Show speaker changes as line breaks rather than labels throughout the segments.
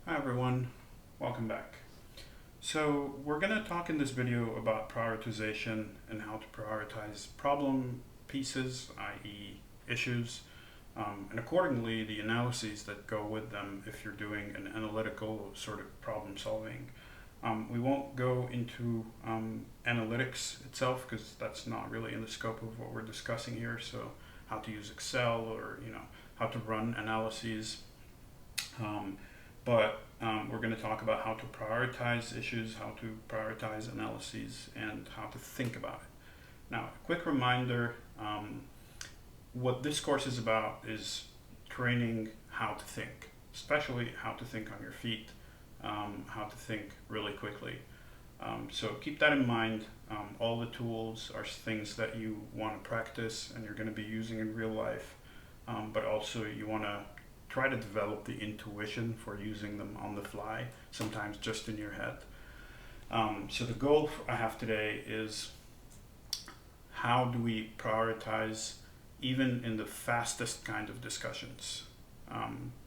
Hi everyone, welcome back. So we're going to talk in this video about prioritization and how to prioritize problem pieces, i.e. issues, and accordingly the analyses that go with them if you're doing an analytical sort of problem solving. We won't go into analytics itself because that's not really in the scope of what we're discussing here. So how to use Excel or how to run analyses. But we're going to talk about how to prioritize issues, how to prioritize analyses, and how to think about it. Now, a quick reminder, what this course is about is training how to think, especially how to think on your feet, how to think really quickly. So keep that in mind. All the tools are things that you want to practice and you're going to be using in real life, but also you want to try to develop the intuition for using them on the fly, sometimes just in your head. So the goal I have today is how do we prioritize even in the fastest kind of discussions?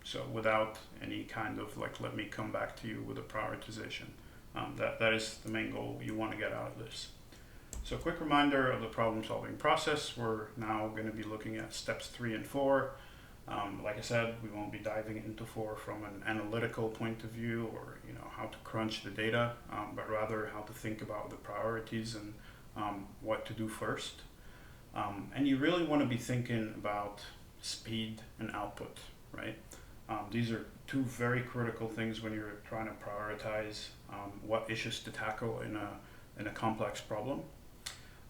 So without any kind of let me come back to you with a prioritization. That is the main goal you want to get out of this. So a quick reminder of the problem solving process. We're now going to be looking at steps 3 and 4. Like I said, we won't be diving into 4 from an analytical point of view or how to crunch the data, but rather how to think about the priorities and what to do first. And you really want to be thinking about speed and output, right? These are two very critical things when you're trying to prioritize what issues to tackle in a complex problem,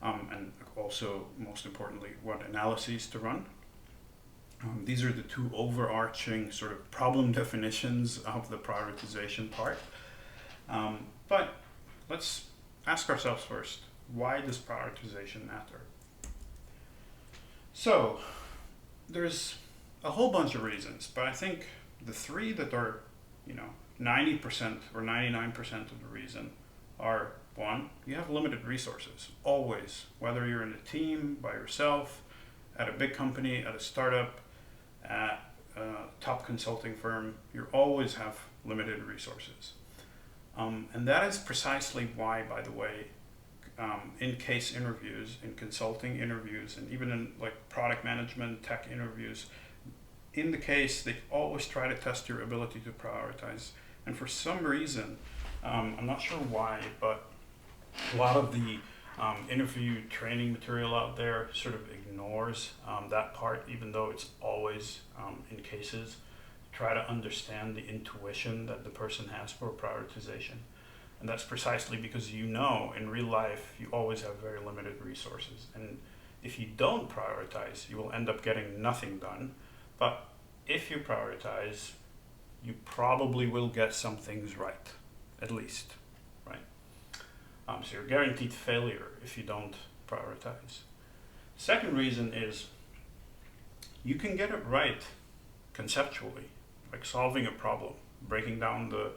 and also most importantly what analyses to run. These are the two overarching sort of problem definitions of the prioritization part. But let's ask ourselves first, why does prioritization matter? So there's a whole bunch of reasons, but I think the 3 that are 90% or 99% of the reason are: 1, you have limited resources, always, whether you're in a team, by yourself, at a big company, at a startup, at a top consulting firm, you always have limited resources. And that is precisely why, by the way, in case interviews, in consulting interviews, and even in product management, tech interviews, in the case, they always try to test your ability to prioritize. And for some reason, I'm not sure why, but a lot of the interview training material out there sort of ignores that part, even though it's always in cases. Try to understand the intuition that the person has for prioritization. And that's precisely because in real life you always have very limited resources. And if you don't prioritize, you will end up getting nothing done. But if you prioritize, you probably will get some things right, at least, right? So you're guaranteed failure if you don't prioritize. Second reason is you can get it right conceptually, like solving a problem, breaking down the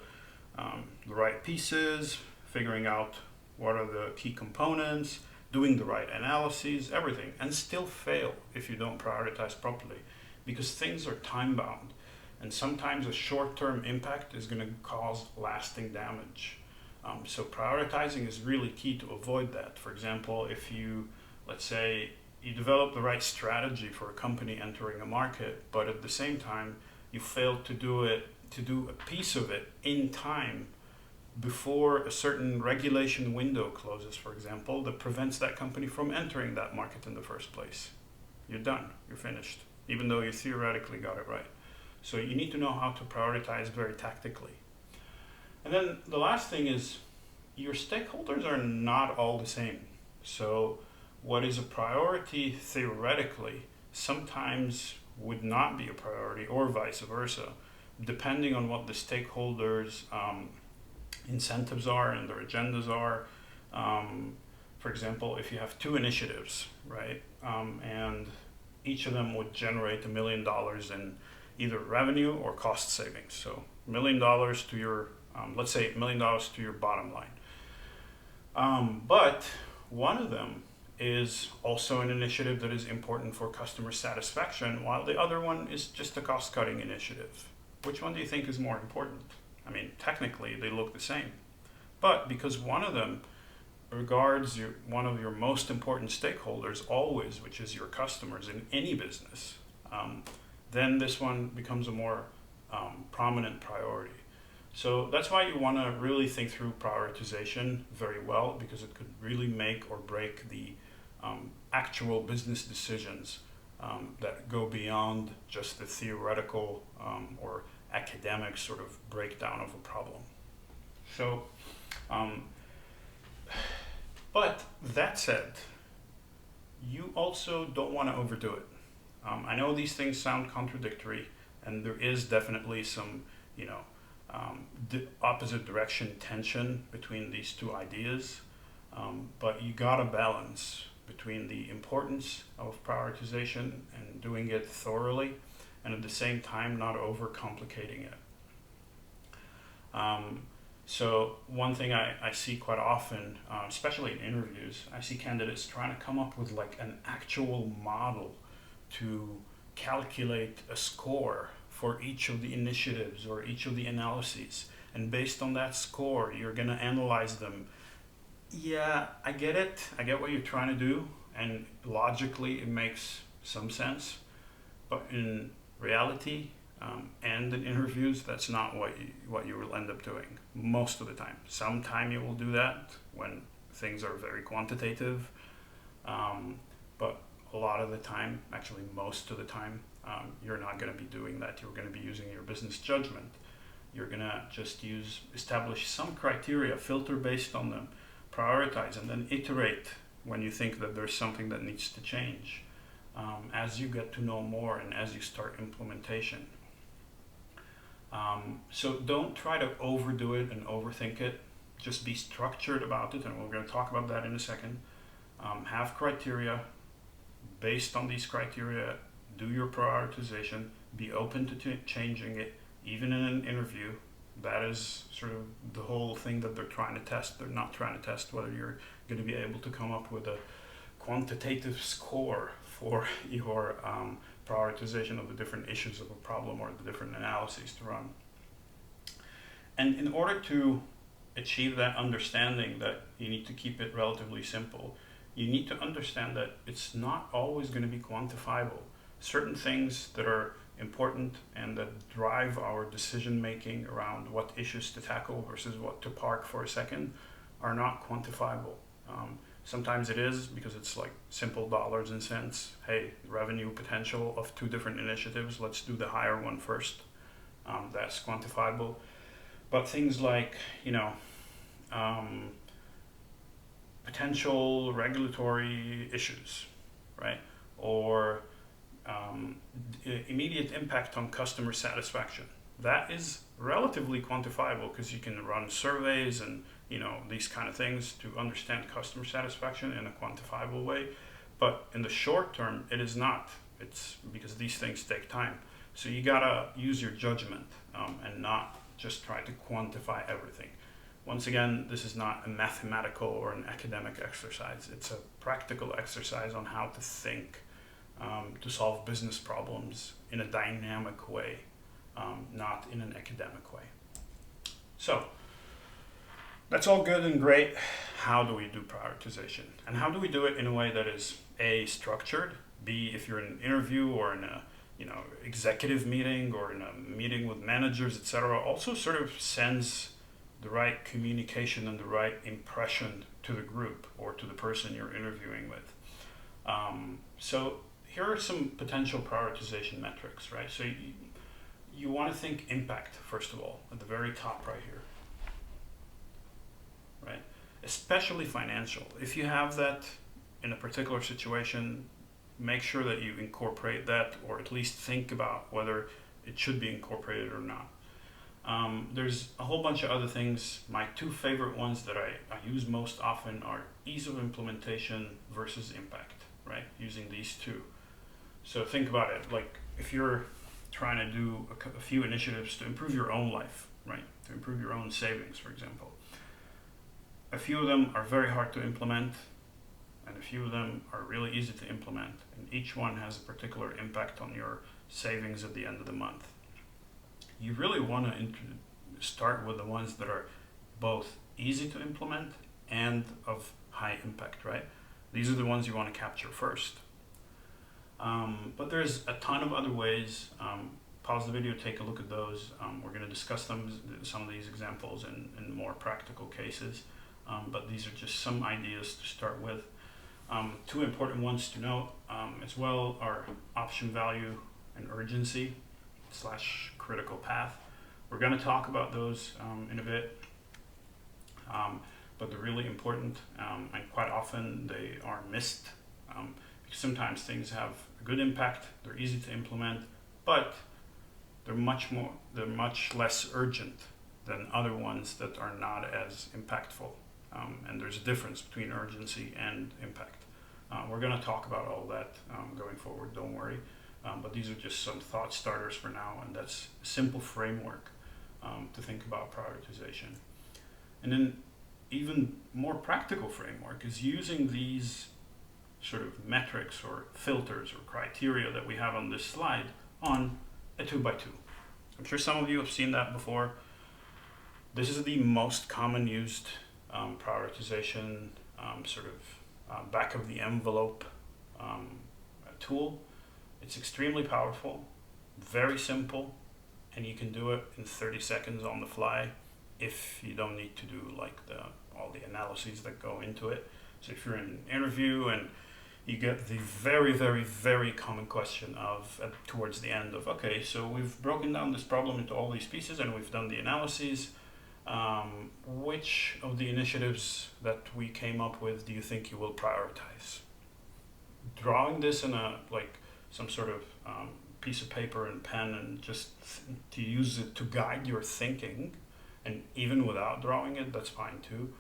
right pieces, figuring out what are the key components, doing the right analyses, everything, and still fail if you don't prioritize properly, because things are time bound, and sometimes a short-term impact is going to cause lasting damage. So prioritizing is really key to avoid that. For example, if let's say you develop the right strategy for a company entering a market, but at the same time you fail to do a piece of it in time before a certain regulation window closes, for example, that prevents that company from entering that market in the first place. You're done, you're finished, even though you theoretically got it right. So you need to know how to prioritize very tactically. And then the last thing is your stakeholders are not all the same. So what is a priority theoretically sometimes would not be a priority, or vice versa, depending on what the stakeholders' incentives are and their agendas are. For example, if you have 2 initiatives, right, and each of them would generate $1 million in either revenue or cost savings. So $1 million to your, let's say $1 million to your bottom line. But one of them is also an initiative that is important for customer satisfaction, while the other one is just a cost-cutting initiative. Which one do you think is more important? I mean, technically they look the same. But because one of them regards one of your most important stakeholders always, which is your customers in any business, then this one becomes a more prominent priority. So that's why you want to really think through prioritization very well, because it could really make or break the actual business decisions that go beyond just the theoretical or academic sort of breakdown of a problem. So, but that said, you also don't want to overdo it. I know these things sound contradictory, and there is definitely some, opposite direction tension between these two ideas, but you gotta balance between the importance of prioritization and doing it thoroughly, and at the same time not overcomplicating it. So one thing I see quite often, especially in interviews, I see candidates trying to come up with like an actual model to calculate a score for each of the initiatives or each of the analyses. And based on that score, you're going to analyze them. Yeah, I get it. I get what you're trying to do. And logically, it makes some sense. But in reality, and in interviews, that's not what you will end up doing most of the time. Sometime you will do that when things are very quantitative, but a lot of the time, actually most of the time, you're not going to be doing that. You're going to be using your business judgment. You're going to just establish some criteria, filter based on them, prioritize, and then iterate when you think that there's something that needs to change as you get to know more and as you start implementation. So don't try to overdo it and overthink it. Just be structured about it, and we're going to talk about that in a second. Have criteria. Based on these criteria, do your prioritization. Be open to changing it, even in an interview. That is sort of the whole thing that they're trying to test. They're not trying to test whether you're going to be able to come up with a quantitative score for your prioritization of the different issues of a problem or the different analyses to run. And in order to achieve that understanding that you need to keep it relatively simple, you need to understand that it's not always going to be quantifiable. Certain things that are important and that drive our decision making around what issues to tackle versus what to park for a second are not quantifiable. Sometimes it is because it's like simple dollars and cents. Hey, revenue potential of two different initiatives, let's do the higher one first. That's quantifiable. But things like, potential regulatory issues, right? Or immediate impact on customer satisfaction. That is relatively quantifiable because you can run surveys and these kind of things to understand customer satisfaction in a quantifiable way. But in the short term, it is not. It's because these things take time. So you gotta use your judgment and not just try to quantify everything. Once again, this is not a mathematical or an academic exercise. It's a practical exercise on how to think to solve business problems in a dynamic way, not in an academic way. So that's all good and great. How do we do prioritization? And how do we do it in a way that is A, structured, B, if you're in an interview or in a executive meeting or in a meeting with managers, etc., also sort of sends the right communication and the right impression to the group or to the person you're interviewing with. So here are some potential prioritization metrics, right? So you want to think impact, first of all, at the very top right here, right? Especially financial. If you have that in a particular situation, make sure that you incorporate that, or at least think about whether it should be incorporated or not. There's a whole bunch of other things. My two favorite ones that I use most often are ease of implementation versus impact, right? Using these two. So think about it, like if you're trying to do a few initiatives to improve your own life, right? To improve your own savings, for example. A few of them are very hard to implement, and a few of them are really easy to implement, and each one has a particular impact on your savings at the end of the month. You really want to start with the ones that are both easy to implement and of high impact, right? These are the ones you want to capture first. But there's a ton of other ways. Pause the video, take a look at those. We're going to discuss some of these examples in more practical cases. But these are just some ideas to start with. Two important ones to note as well are option value and urgency / critical path. We're going to talk about those in a bit, but they're really important, and quite often they are missed because sometimes things have a good impact, they're easy to implement, but they're much less urgent than other ones that are not as impactful. And there's a difference between urgency and impact. We're going to talk about all that going forward, don't worry. But these are just some thought starters for now, and that's a simple framework to think about prioritization. And then even more practical framework is using these sort of metrics or filters or criteria that we have on this slide on a 2x2. I'm sure some of you have seen that before. This is the most common used prioritization sort of back of the envelope tool. It's extremely powerful, very simple, and you can do it in 30 seconds on the fly if you don't need to do like all the analyses that go into it. So if you're in an interview and you get the very, very, very common question of towards the end of, okay, so we've broken down this problem into all these pieces and we've done the analyses. Which of the initiatives that we came up with do you think you will prioritize? Drawing this in some sort of piece of paper and pen and just to use it to guide your thinking, and even without drawing it, that's fine too.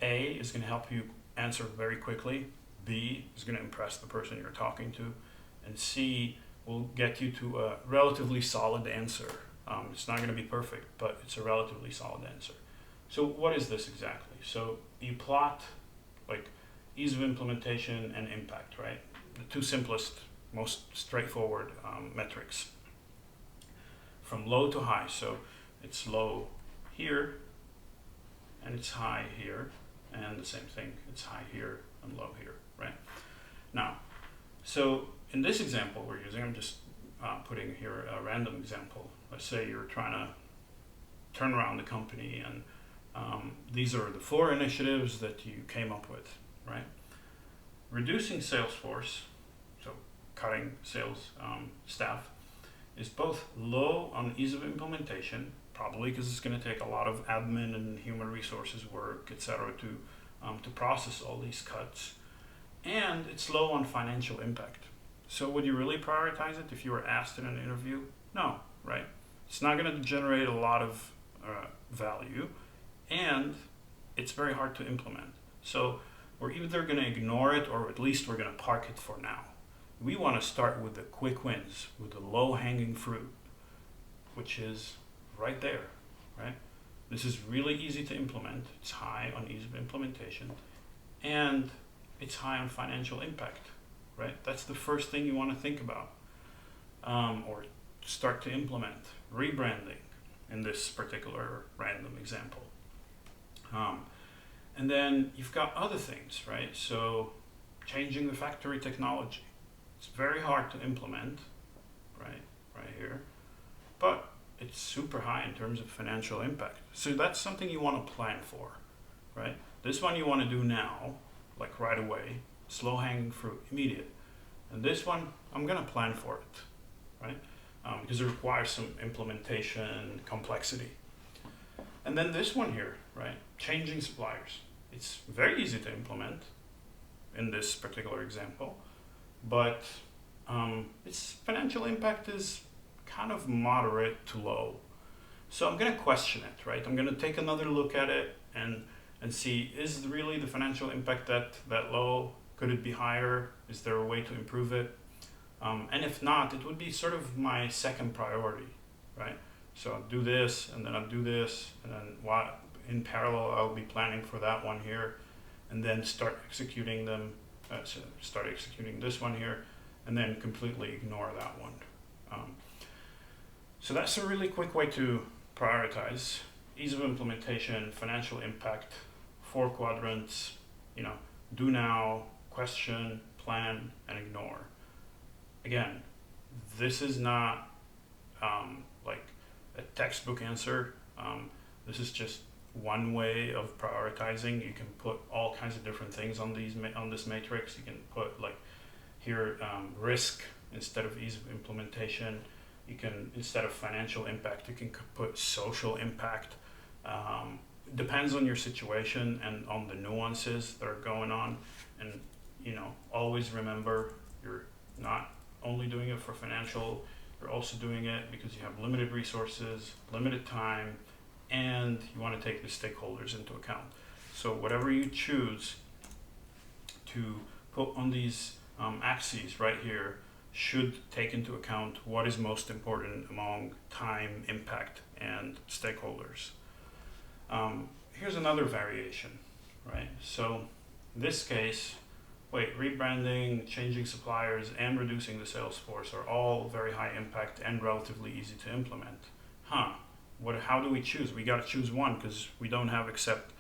A is going to help you answer very quickly. B is going to impress the person you're talking to. And C will get you to a relatively solid answer. It's not going to be perfect, but it's a relatively solid answer. So what is this exactly? So you plot like ease of implementation and impact, right? The two simplest, most straightforward metrics. From low to high. So it's low here and it's high here, and the same thing, it's high here and low here, right? Now, so in this example we're using, I'm just putting here a random example. Let's say you're trying to turn around the company, and these are the 4 initiatives that you came up with, right? Reducing sales force, so cutting sales staff, is both low on ease of implementation, probably because it's going to take a lot of admin and human resources work, etc., to process all these cuts, and it's low on financial impact. So would you really prioritize it if you were asked in an interview? No, right? It's not going to generate a lot of value, and it's very hard to implement. So we're either going to ignore it, or at least we're going to park it for now. We want to start with the quick wins, with the low-hanging fruit, which is right there, right? This is really easy to implement. It's high on ease of implementation, and it's high on financial impact, right? That's the first thing you want to think about, or start to implement. Rebranding in this particular random example. And then you've got other things, right? So changing the factory technology. It's very hard to implement, right here, but it's super high in terms of financial impact. So that's something you want to plan for, right? This one you want to do now, like right away, slow hanging fruit, immediate. And this one, I'm going to plan for it, right? Because it requires some implementation complexity. And then this one here, right? Changing suppliers. It's very easy to implement in this particular example, but its financial impact is kind of moderate to low. So I'm going to question it, right? I'm going to take another look at it and see, is really the financial impact that low? Could it be higher? Is there a way to improve it? And if not, it would be sort of my second priority, right? So I'll do this, and then I'll do this, and then in parallel I'll be planning for that one here, and then start executing them. Start executing this one here, and then completely ignore that one. So that's a really quick way to prioritize, ease of implementation, financial impact, 4 quadrants, do now, question, plan, and ignore. Again, this is not like a textbook answer. This is just one way of prioritizing. You can put all kinds of different things on this matrix. You can put like here risk instead of ease of implementation. You can, instead of financial impact, you can put social impact. Depends on your situation and on the nuances that are going on. And always remember, you're not only doing it for financial, you're also doing it because you have limited resources, limited time, and you want to take the stakeholders into account. So whatever you choose to put on these axes right here should take into account what is most important among time, impact, and stakeholders. Here's another variation, right? So in this case, rebranding, changing suppliers, and reducing the sales force are all very high impact and relatively easy to implement. How do we choose? We got to choose one because we don't have except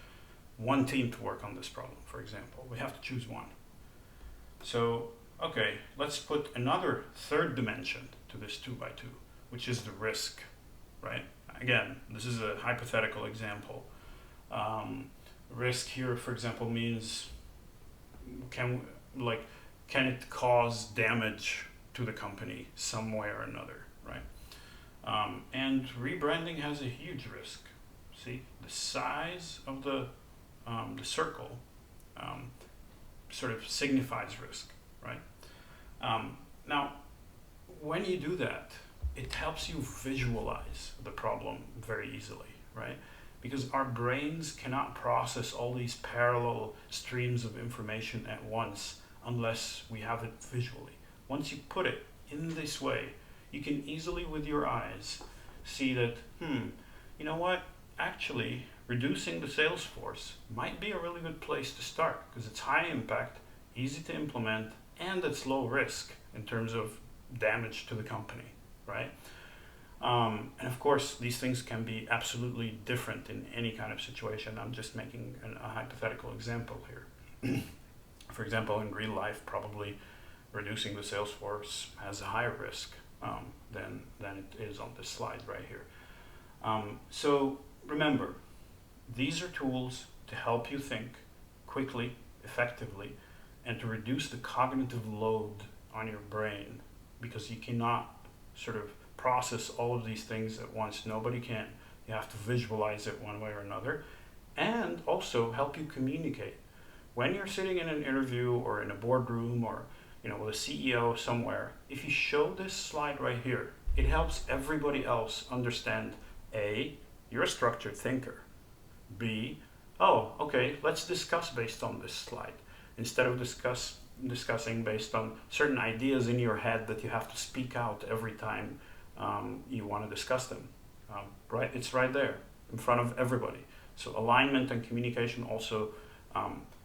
one team to work on this problem, for example. We have to choose one. So, okay, let's put another third dimension to this 2x2, which is the risk, right? Again, this is a hypothetical example. Risk here, for example, means can it cause damage to the company some way or another, right? And rebranding has a huge risk. See, the size of the circle sort of signifies risk, right? Now, when you do that, it helps you visualize the problem very easily, right? Because our brains cannot process all these parallel streams of information at once unless we have it visually. Once you put it in this way, you can easily with your eyes see that, you know what, actually reducing the sales force might be a really good place to start because it's high impact, easy to implement, and it's low risk in terms of damage to the company, right? And of course, these things can be absolutely different in any kind of situation. I'm just making a hypothetical example here. For example, in real life, probably reducing the sales force has a higher risk than it is on this slide right here. So remember, these are tools to help you think quickly, effectively, and to reduce the cognitive load on your brain, because you cannot sort of process all of these things at once. Nobody can. You have to visualize it one way or another, and also help you communicate. When you're sitting in an interview or in a boardroom or with a CEO somewhere, if you show this slide right here, it helps everybody else understand A, you're a structured thinker. B, oh, okay, let's discuss based on this slide, instead of discussing based on certain ideas in your head that you have to speak out every time you want to discuss them. Right? It's right there in front of everybody. So alignment and communication also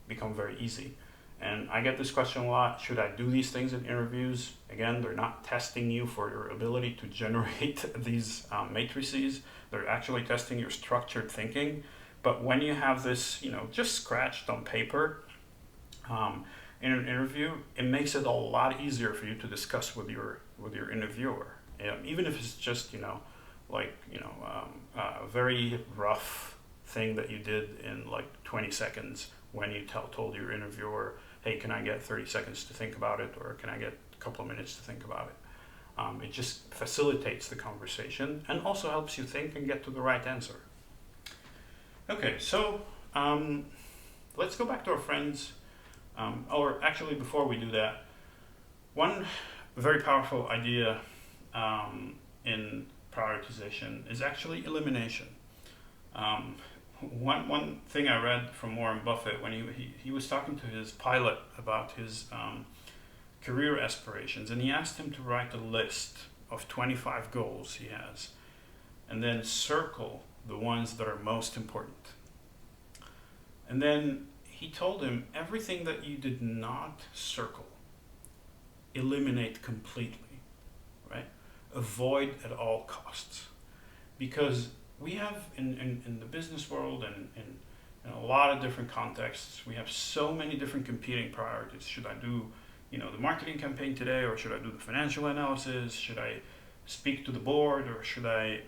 become very easy. And I get this question a lot: should I do these things in interviews? Again, they're not testing you for your ability to generate these matrices. They're actually testing your structured thinking. But when you have this, just scratched on paper in an interview, it makes it a lot easier for you to discuss with your interviewer. Even if it's just a very rough thing that you did in like 20 seconds when you told your interviewer, hey, can I get 30 seconds to think about it, or can I get a couple of minutes to think about it? It just facilitates the conversation and also helps you think and get to the right answer. Okay, so let's go back to our friends. Or actually, before we do that, one very powerful idea in prioritization is actually elimination. One thing I read from Warren Buffett when he was talking to his pilot about his career aspirations, and he asked him to write a list of 25 goals he has, and then circle the ones that are most important. And then he told him, everything that you did not circle, eliminate completely, right? Avoid at all costs. Because we have in the business world and in a lot of different contexts, we have so many different competing priorities. Should I do, the marketing campaign today, or should I do the financial analysis? Should I speak to the board, or should I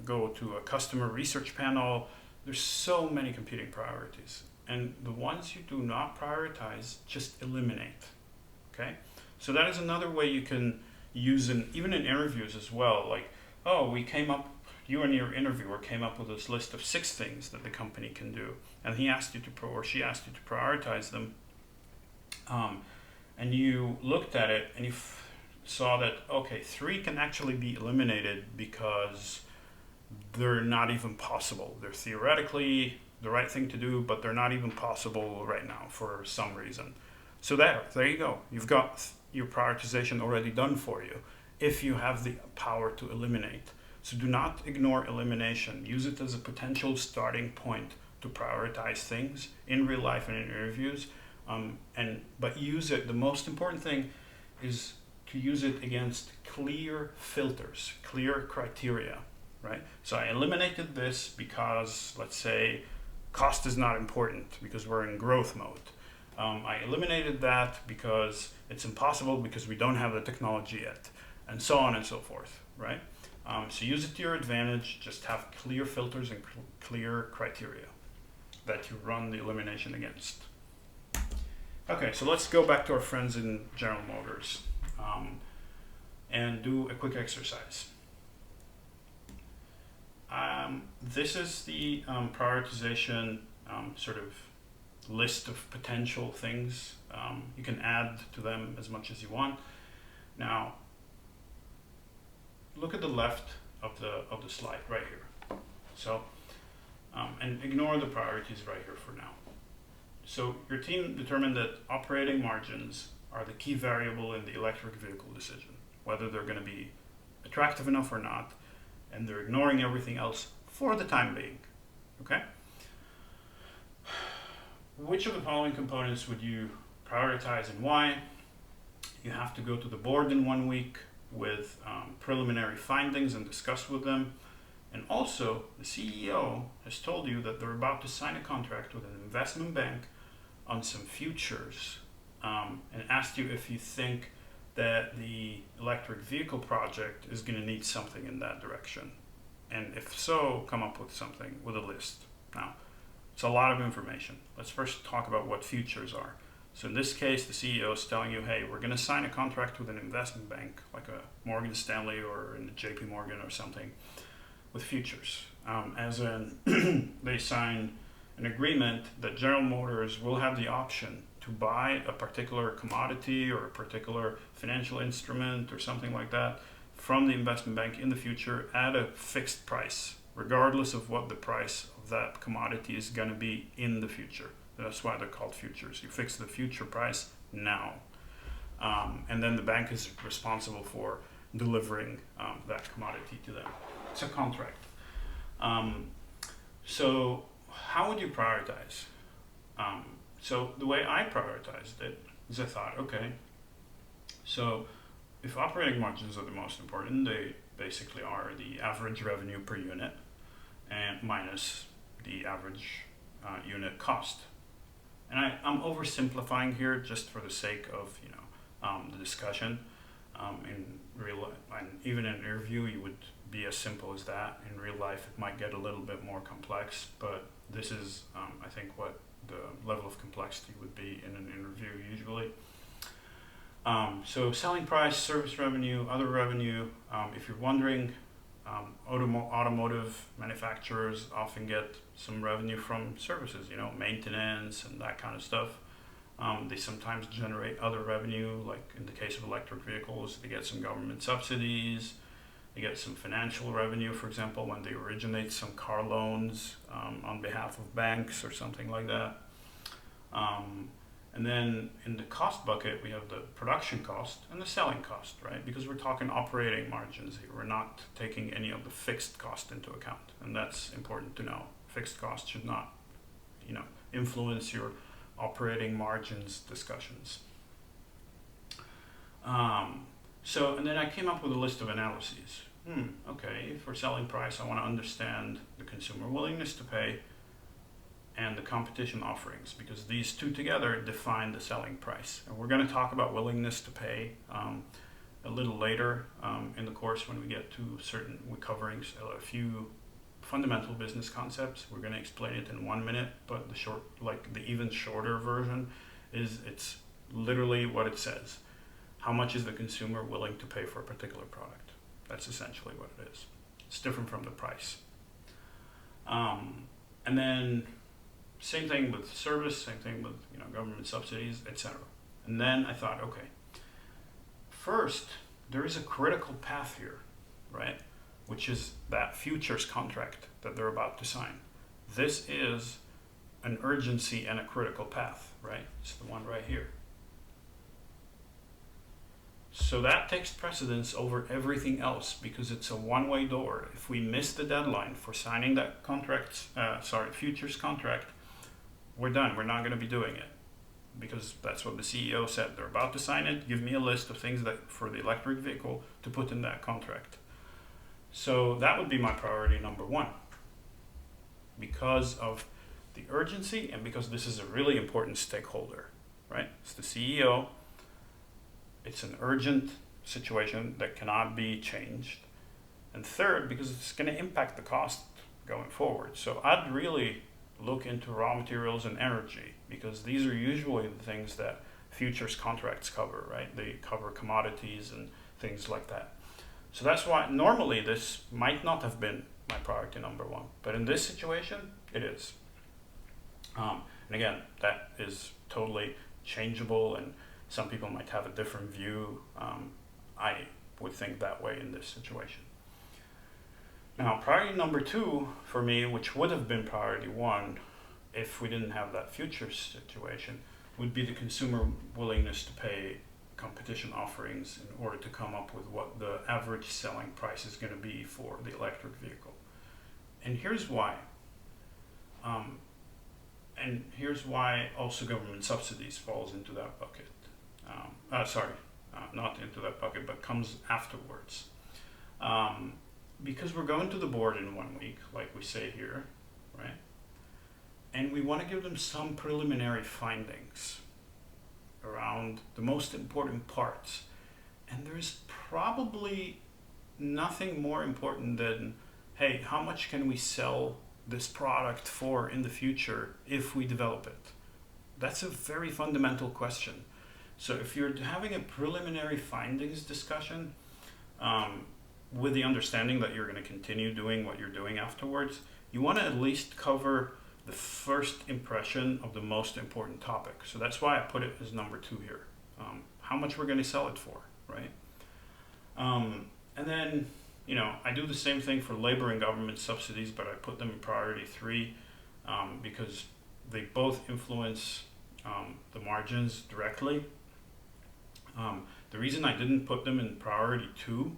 go to a customer research panel? There's so many competing priorities, and the ones you do not prioritize, just eliminate. Okay, so that is another way you can use even in interviews as well. Like, oh, you and your interviewer came up with this list of 6 things that the company can do, and he asked you or she asked you to prioritize them, and you looked at it and you saw that, okay, 3 can actually be eliminated because they're not even possible. They're theoretically the right thing to do, but they're not even possible right now for some reason. So there you go. You've got your prioritization already done for you if you have the power to eliminate. So do not ignore elimination. Use it as a potential starting point to prioritize things in real life and in interviews. But use it. The most important thing is to use it against clear filters, clear criteria, right? So I eliminated this because, let's say, cost is not important because we're in growth mode. I eliminated that because it's impossible because we don't have the technology yet, and so on and so forth, right? So use it to your advantage. Just have clear filters and clear criteria that you run the elimination against. Okay, so let's go back to our friends in General Motors and do a quick exercise. This is the prioritization sort of list of potential things. You can add to them as much as you want. Now, look at the left of the slide right here. So, and ignore the priorities right here for now. So your team determined that operating margins are the key variable in the electric vehicle decision, whether they're going to be attractive enough or not, and they're ignoring everything else for the time being. Okay? Which of the following components would you prioritize and why? You have to go to the board in 1 week with preliminary findings and discuss with them. And also, the CEO has told you that they're about to sign a contract with an investment bank on some futures, and asked you if you think that the electric vehicle project is going to need something in that direction. And if so, come up with something, with a list. Now, it's a lot of information. Let's first talk about what futures are. So in this case, the CEO is telling you, hey, we're going to sign a contract with an investment bank, like a Morgan Stanley or in JP Morgan or something, with futures. As in, they sign an agreement that General Motors will have the option to buy a particular commodity or a particular financial instrument or something like that from the investment bank in the future at a fixed price, regardless of what the price of that commodity is going to be in the future. That's why they're called futures. You fix the future price now. And then the bank is responsible for delivering that commodity to them. It's a contract. So how would you prioritize? So the way I prioritized it is I thought, okay, so if operating margins are the most important, they basically are the average revenue per unit and minus the average unit cost. And I'm oversimplifying here just for the sake of the discussion. In real life, and even in an interview, you would be as simple as that. In real life, it might get a little bit more complex, but this is, I think, what the level of complexity would be in an interview usually. So selling price, service revenue, other revenue. If you're wondering, automotive manufacturers often get some revenue from services, maintenance and that kind of stuff. They sometimes generate other revenue, like in the case of electric vehicles, they get some government subsidies, they get some financial revenue, for example, when they originate some car loans on behalf of banks or something like that. And then in the cost bucket, we have the production cost and the selling cost, right? Because we're talking operating margins here. We're not taking any of the fixed cost into account. And that's important to know. Fixed cost should not, influence your operating margins discussions. And then I came up with a list of analyses. okay, for selling price, I want to understand the consumer willingness to pay and the competition offerings, because these two together define the selling price. And we're going to talk about willingness to pay a little later in the course when we get to we're covering a few fundamental business concepts. We're going to explain it in 1 minute, but the even shorter version is it's literally what it says. How much is the consumer willing to pay for a particular product? That's essentially what it is. It's different from the price. And then same thing with service, same thing with government subsidies, etc. And then I thought, okay, first there is a critical path here, right? Which is that futures contract that they're about to sign. This is an urgency and a critical path, right? It's the one right here. So that takes precedence over everything else because it's a one-way door. If we miss the deadline for signing that futures contract, we're done. We're not going to be doing it because that's what the CEO said. They're about to sign it. Give me a list of things that for the electric vehicle to put in that contract. So that would be my priority number one because of the urgency and because this is a really important stakeholder, right? It's the CEO. It's an urgent situation that cannot be changed. And third, because it's going to impact the cost going forward. So I'd really look into raw materials and energy because these are usually the things that futures contracts cover, right? They cover commodities and things like that. So that's why normally this might not have been my priority number one, but in this situation, it is. And again, that is totally changeable and some people might have a different view. I would think that way in this situation. Now, priority number two for me, which would have been priority one if we didn't have that futures situation, would be the consumer willingness to pay competition offerings in order to come up with what the average selling price is going to be for the electric vehicle. And here's why. And here's why also government subsidies falls into that bucket. Not into that bucket, but comes afterwards. Because we're going to the board in 1 week, like we say here, right? And we want to give them some preliminary findings around the most important parts. And there's probably nothing more important than, hey, how much can we sell this product for in the future if we develop it? That's a very fundamental question. So if you're having a preliminary findings discussion with the understanding that you're going to continue doing what you're doing afterwards, you want to at least cover the first impression of the most important topic. So that's why I put it as number two here. How much we're going to sell it for, right? And then, I do the same thing for labor and government subsidies, but I put them in priority three because they both influence the margins directly. The reason I didn't put them in priority two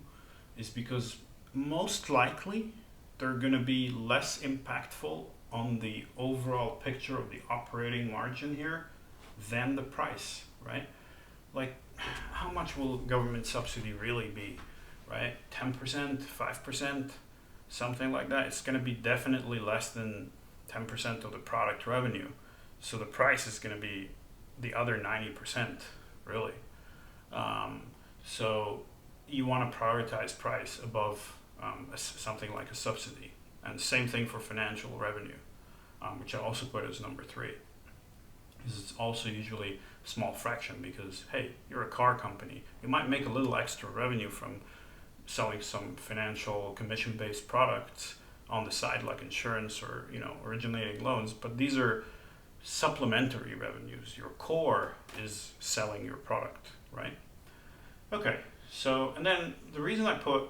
is because most likely they're going to be less impactful on the overall picture of the operating margin here than the price, right? Like, how much will government subsidy really be, right? 10%, 5%, something like that. It's going to be definitely less than 10% of the product revenue. So the price is going to be the other 90%, really. So you want to prioritize price above something like a subsidy. And same thing for financial revenue, which I also put as number three. It's also usually a small fraction because, hey, you're a car company. You might make a little extra revenue from selling some financial commission-based products on the side, like insurance or originating loans, but these are supplementary revenues. Your core is selling your product, right? Okay, so, and then the reason I put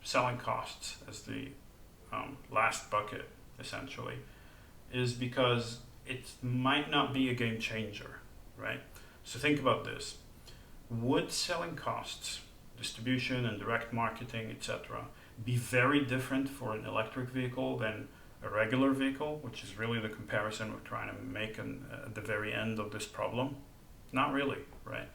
selling costs as the last bucket, essentially, is because it might not be a game changer, right? So think about this. Would selling costs, distribution and direct marketing, etc., be very different for an electric vehicle than a regular vehicle, which is really the comparison we're trying to make at the very end of this problem? Not really, right?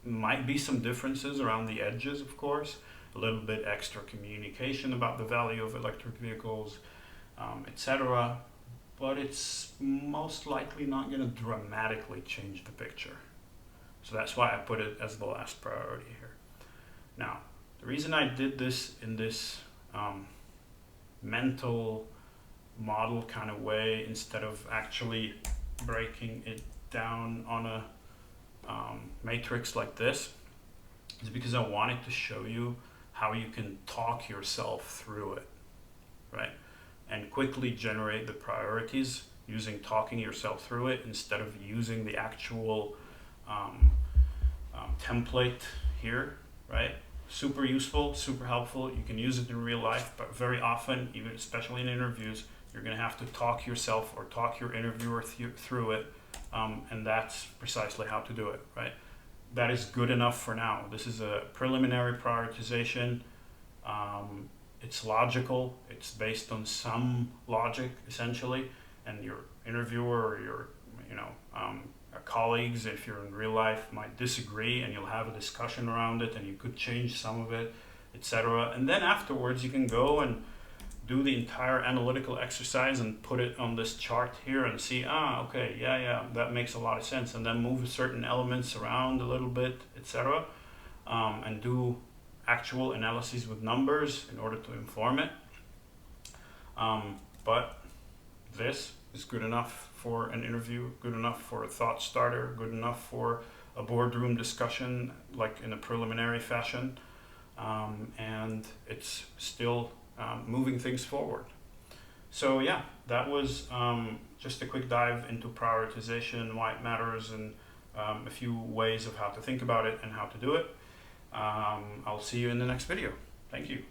Might be some differences around the edges, of course, a little bit extra communication about the value of electric vehicles, etc. But it's most likely not going to dramatically change the picture. So that's why I put it as the last priority here. Now, the reason I did this in this mental model kind of way instead of actually breaking it down on a matrix like this is because I wanted to show you how you can talk yourself through it, right? And quickly generate the priorities using talking yourself through it instead of using the actual template here, right? Super useful, super helpful. You can use it in real life, but very often, even especially in interviews, you're going to have to talk yourself or talk your interviewer through it, and that's precisely how to do it, right? That is good enough for now. This is a preliminary prioritization. It's logical. It's based on some logic, essentially, and your interviewer or your, colleagues, if you're in real life, might disagree, and you'll have a discussion around it, and you could change some of it, etc. And then afterwards, you can go and do the entire analytical exercise and put it on this chart here and see, okay, yeah, that makes a lot of sense, and then move certain elements around a little bit, etc. And do actual analyses with numbers in order to inform it. But this is good enough for an interview, good enough for a thought starter, good enough for a boardroom discussion, like in a preliminary fashion, and it's still moving things forward. So yeah, that was just a quick dive into prioritization, why it matters, and a few ways of how to think about it and how to do it. I'll see you in the next video. Thank you.